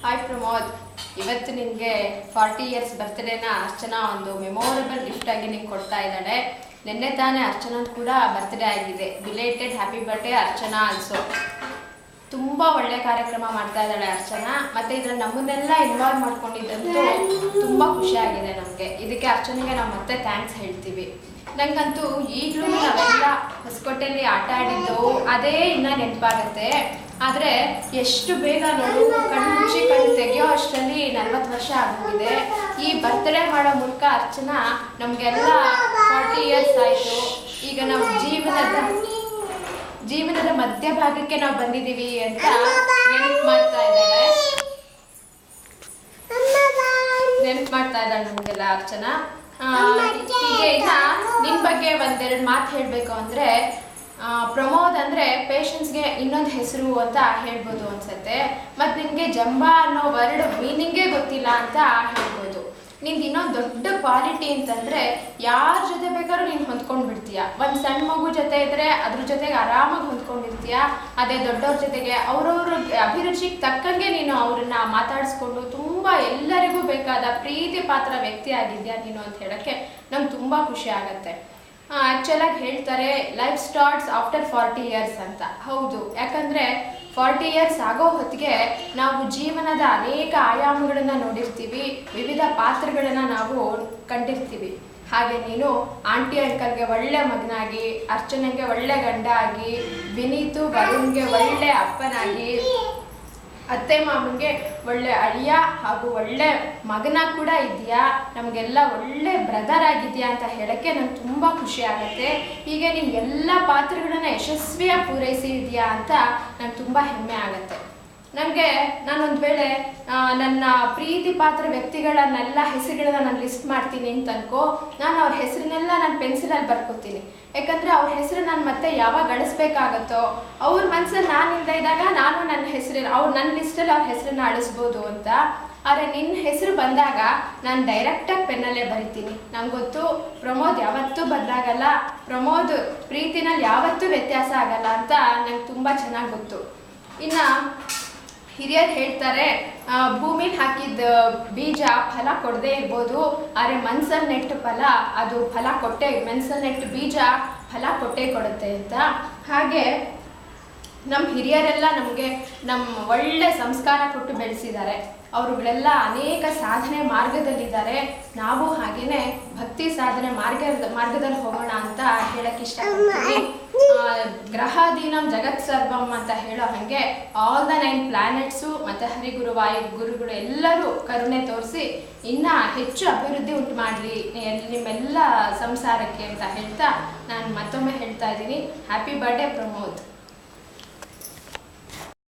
Hi Pramod, ಇವತ್ತು ನಿನಗೆ 40 years ಬರ್ತ್ಡೇನ Archana ಒಂದು ಮೆಮೊರೇಬಲ್ ಗಿಫ್ಟ್ ಆಗಿ ನಿಂಗೆ ಕೊಡ್ತಾ ಇದ್ದಾಳೆ. ನಿನ್ನೆ ತಾನೇ ಅರ್ಚನಾ ಕೂಡ ಬರ್ತ್ಡೇ ಆಗಿದೆ. Belated happy birthday Archana also. ತುಂಬ ಒಳ್ಳೆ ಕಾರ್ಯಕ್ರಮ ಮಾಡ್ತಾ ಇದ್ದಾಳೆ ಅರ್ಚನಾ. ಮತ್ತು ಇದರಲ್ಲಿ ನಮ್ಮನ್ನೆಲ್ಲ ಇನ್ವಾಲ್ವ್ ಮಾಡ್ಕೊಂಡಿದ್ದಂತೂ ತುಂಬ ಖುಷಿಯಾಗಿದೆ ನಮಗೆ. ಇದಕ್ಕೆ ಅರ್ಚನೆಗೆ ನಾವು ಮತ್ತೆ ಥ್ಯಾಂಕ್ಸ್ ಹೇಳ್ತೀವಿ. ನನಗಂತೂ ಈಗಲೂ ನಾವೆಲ್ಲ ಹೊಸಕೋಟೆಯಲ್ಲಿ ಆಟ ಆಡಿದ್ದು ಅದೇ ಇನ್ನೂ ನೆನಪಾಗತ್ತೆ. ಆದರೆ ಎಷ್ಟು ಬೇಗ ನೋಡು, ಕಣ್ಣು ಮುಚ್ಚಿ ಕಣ್ಣು ತೆಗೆಯೋ ಅಷ್ಟರಲ್ಲಿ 40 ವರ್ಷ ಆಗೋಗಿದೆ. ಈ ಬರ್ತ್ಡೇ ಮಾಡೋ ಮೂಲಕ ಅರ್ಚನಾ ನಮಗೆಲ್ಲ 40 ಇಯರ್ಸ್ ಆಯಿತು. ಈಗ ನಾವು ಜೀವನದ ಮಧ್ಯಭಾಗಕ್ಕೆ ನಾವು ಬಂದಿದ್ದೀವಿ ಅಂತ ನೆನಪು ಮಾಡ್ತಾ ಇದ್ದಾಳೆ ನಮಗೆಲ್ಲ ಅರ್ಚನಾ. ಹೀಗೆ ಈಗ ನಿನ್ನ ಬಗ್ಗೆ ಒಂದೆರಡು ಮಾತು ಹೇಳಬೇಕು ಅಂದರೆ, ಪ್ರಮೋದ್ ಅಂದರೆ ಪೇಷನ್ಸ್ಗೆ ಇನ್ನೊಂದು ಹೆಸರು ಅಂತ ಹೇಳ್ಬೋದು ಅನ್ಸುತ್ತೆ. ಮತ್ತು ನಿನಗೆ ಜಂಬಾ ಅನ್ನೋ ವರ್ಡ್ ಮೀನಿಂಗೇ ಗೊತ್ತಿಲ್ಲ ಅಂತ ಹೇಳ್ಬೋದು. ನಿಂದು ಇನ್ನೊಂದು ದೊಡ್ಡ ಕ್ವಾಲಿಟಿ ಅಂತಂದರೆ ಯಾರ ಜೊತೆ ಬೇಕಾದ್ರೂ ನೀನು ಹೊಂದ್ಕೊಂಡು ಬಿಡ್ತೀಯ. ಒಂದು ಸಣ್ಣ ಮಗು ಜೊತೆ ಇದ್ದರೆ ಅದ್ರ ಜೊತೆಗೆ ಆರಾಮಾಗಿ ಹೊಂದ್ಕೊಂಡಿರ್ತೀಯ. ಅದೇ ದೊಡ್ಡವ್ರ ಜೊತೆಗೆ ಅವ್ರವ್ರ ಅಭಿರುಚಿಗೆ ತಕ್ಕಂಗೆ ನೀನು ಅವ್ರನ್ನ ಮಾತಾಡಿಸ್ಕೊಂಡು ತುಂಬ ಎಲ್ಲರಿಗೂ ಬೇಕಾದ ಪ್ರೀತಿ ಪಾತ್ರ ವ್ಯಕ್ತಿ ಆಗಿದ್ಯಾ ನೀನು ಅಂತ ಹೇಳೋಕ್ಕೆ ನಂಗೆ ತುಂಬ ಖುಷಿ ಆಗುತ್ತೆ. ಆ್ಯಕ್ಚುಲಾಗಿ ಹೇಳ್ತಾರೆ ಲೈಫ್ ಸ್ಟಾರ್ಟ್ಸ್ ಆಫ್ಟರ್ 40 ಇಯರ್ಸ್ ಅಂತ. ಹೌದು, ಯಾಕಂದರೆ 40 ಇಯರ್ಸ್ ಆಗೋ ಹೊತ್ತಿಗೆ ನಾವು ಜೀವನದ ಅನೇಕ ಆಯಾಮಗಳನ್ನು ನೋಡಿರ್ತೀವಿ, ವಿವಿಧ ಪಾತ್ರಗಳನ್ನು ನಾವು ಕಂಡಿರ್ತೀವಿ. ಹಾಗೆ ನೀನು ಆಂಟಿ ಅಂಕಲ್ಗೆ ಒಳ್ಳೆ ಮಗನಾಗಿ, ಅರ್ಚನೆಗೆ ಒಳ್ಳೆ ಗಂಡ ಆಗಿ, ವಿನೀತು ವರುಣ್ಗೆ ಒಳ್ಳೆ ಅಪ್ಪನಾಗಿ, ಅತ್ತೆ ಮಾಮನಿಗೆ ಒಳ್ಳೆ ಅಳಿಯ ಹಾಗೂ ಒಳ್ಳೆ ಮಗನ ಕೂಡ ಇದೆಯಾ, ನಮಗೆಲ್ಲ ಒಳ್ಳೆ ಬ್ರದರ್ ಆಗಿದೆಯಾ ಅಂತ ಹೇಳೋಕ್ಕೆ ನಂಗೆ ತುಂಬ ಖುಷಿ ಆಗುತ್ತೆ. ಹೀಗೆ ನೀನು ಎಲ್ಲ ಪಾತ್ರಗಳನ್ನು ಯಶಸ್ವಿಯಾಗಿ ಪೂರೈಸಿದೆಯಾ ಅಂತ ನಂಗೆ ತುಂಬ ಹೆಮ್ಮೆ ಆಗುತ್ತೆ. ನಾನೊಂದು ವೇಳೆ ನನ್ನ ಪ್ರೀತಿ ಪಾತ್ರ ವ್ಯಕ್ತಿಗಳನ್ನೆಲ್ಲ ಹೆಸರುಗಳನ್ನ ನಾನು ಲಿಸ್ಟ್ ಮಾಡ್ತೀನಿ ಅಂತ ಅನ್ಕೋ, ನಾನು ಅವ್ರ ಹೆಸರನ್ನೆಲ್ಲ ನಾನು ಪೆನ್ಸಿಲಲ್ಲಿ ಬರ್ಕೋತೀನಿ. ಯಾಕಂದರೆ ಅವ್ರ ಹೆಸರು ನಾನು ಮತ್ತೆ ಯಾವಾಗ ಗಳಿಸ್ಬೇಕಾಗತ್ತೋ ಅವ್ರ ಮನಸ್ಸಲ್ಲಿ ನಾನು ಇಲ್ಲದೆ ಇದ್ದಾಗ ನಾನು ನನ್ನ ನನ್ನ ಲಿಸ್ಟಲ್ಲಿ ಅವ್ರ ಹೆಸರನ್ನ ಅಳಿಸ್ಬೋದು ಅಂತ. ಆದರೆ ನಿನ್ನ ಹೆಸರು ಬಂದಾಗ ನಾನು ಡೈರೆಕ್ಟಾಗಿ ಪೆನ್ನಲ್ಲೇ ಬರಿತೀನಿ. ನಂಗೆ ಗೊತ್ತು ಪ್ರಮೋದ್ ಯಾವತ್ತೂ ಬದಲಾಗಲ್ಲ, ಪ್ರಮೋದ್ ಪ್ರೀತಿನಲ್ಲಿ ಯಾವತ್ತೂ ವ್ಯತ್ಯಾಸ ಆಗಲ್ಲ ಅಂತ ನಂಗೆ ತುಂಬ ಚೆನ್ನಾಗಿ ಗೊತ್ತು. ಇನ್ನು ಹಿರಿಯರು ಹೇಳ್ತಾರೆ, ಭೂಮಿಲಿ ಹಾಕಿದ ಬೀಜ ಫಲ ಕೊಡದೇ ಇರ್ಬೋದು, ಆದರೆ ಮನಸ್ಸಲ್ಲಿ ನೆಟ್ಟು ಮನಸ್ಸಲ್ಲಿ ನೆಟ್ಟು ಬೀಜ ಫಲ ಕೊಟ್ಟೇ ಕೊಡುತ್ತೆ ಅಂತ. ಹಾಗೆ ನಮ್ಮ ಹಿರಿಯರೆಲ್ಲ ನಮಗೆ ಒಳ್ಳೆ ಸಂಸ್ಕಾರ ಕೊಟ್ಟು ಬೆಳೆಸಿದ್ದಾರೆ. ಅವರುಗಳೆಲ್ಲ ಅನೇಕ ಸಾಧನೆ ಮಾರ್ಗದಲ್ಲಿದ್ದಾರೆ. ನಾವು ಹಾಗೆಯೇ ಭಕ್ತಿ ಸಾಧನೆ ಮಾರ್ಗದಲ್ಲಿ ಹೋಗೋಣ ಅಂತ ಹೇಳಕ್ಕೆ ಇಷ್ಟಪಡ್ತೀವಿ. ಗ್ರಹಾಧೀನಂ ಜಗತ್ ಸರ್ವಂ ಅಂತ ಹೇಳೋ ಹಾಗೆ ಆಲ್ ದ 9 ಪ್ಲಾನೆಟ್ಸು ಮತ್ತು ಹರಿಗುರು ಗುರುಗಳು ಎಲ್ಲರೂ ಕರುಣೆ ತೋರಿಸಿ ಇನ್ನೂ ಹೆಚ್ಚು ಅಭಿವೃದ್ಧಿ ಉಂಟು ಮಾಡಲಿ ನಿಮ್ಮೆಲ್ಲ ಸಂಸಾರಕ್ಕೆ ಅಂತ ಹೇಳ್ತಾ ನಾನು ಮತ್ತೊಮ್ಮೆ ಹೇಳ್ತಾ ಇದ್ದೀನಿ, ಹ್ಯಾಪಿ ಬರ್ಡೇ ಪ್ರಮೋದ್.